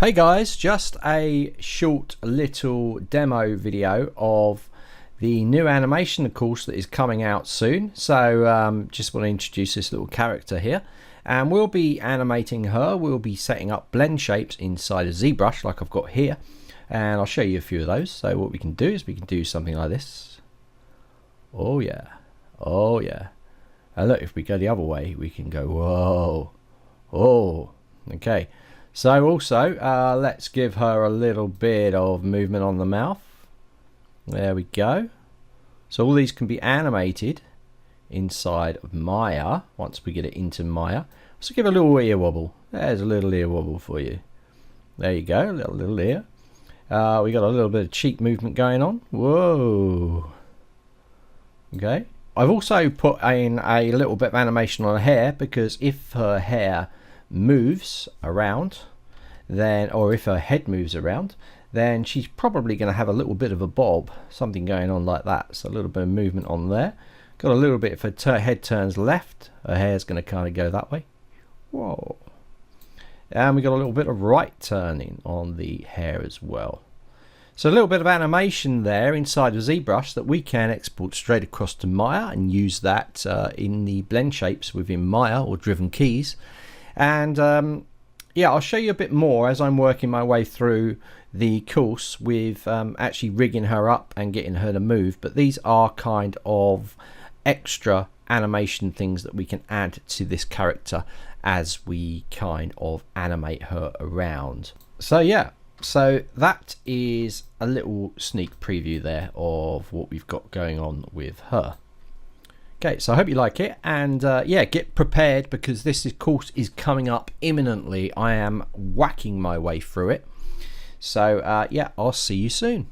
Hey guys, just a short little demo video of the new animation course that is coming out soon. So just want to introduce this little character here, and we'll be animating her. We'll be setting up blend shapes inside a ZBrush like I've got here, and I'll show you a few of those. So what we can do is we can do something like this. Oh yeah, oh yeah. And look, if we go the other way, we can go whoa, oh, okay. So also, let's give her a little bit of movement on the mouth. There we go. So all these can be animated inside of Maya once we get it into Maya. So give a little ear wobble. There's a little ear wobble for you. There you go, a little ear. We got a little bit of cheek movement going on. Whoa. Okay. I've also put in a little bit of animation on her hair, because if her hair moves around, then, or if her head moves around, then she's probably going to have a little bit of a bob, something going on like that. So a little bit of movement on there. Got a little bit, if her head turns left, her hair's going to kind of go that way. Whoa. And we got a little bit of right turning on the hair as well. So a little bit of animation there inside of ZBrush that we can export straight across to Maya and use that in the blend shapes within Maya or driven keys. And yeah, I'll show you a bit more as I'm working my way through the course with actually rigging her up and getting her to move. But these are kind of extra animation things that we can add to this character as we kind of animate her around. So yeah, so that is a little sneak preview there of what we've got going on with her. Okay, so I hope you like it, and yeah, get prepared, because this course is coming up imminently. I am whacking my way through it. So yeah, I'll see you soon.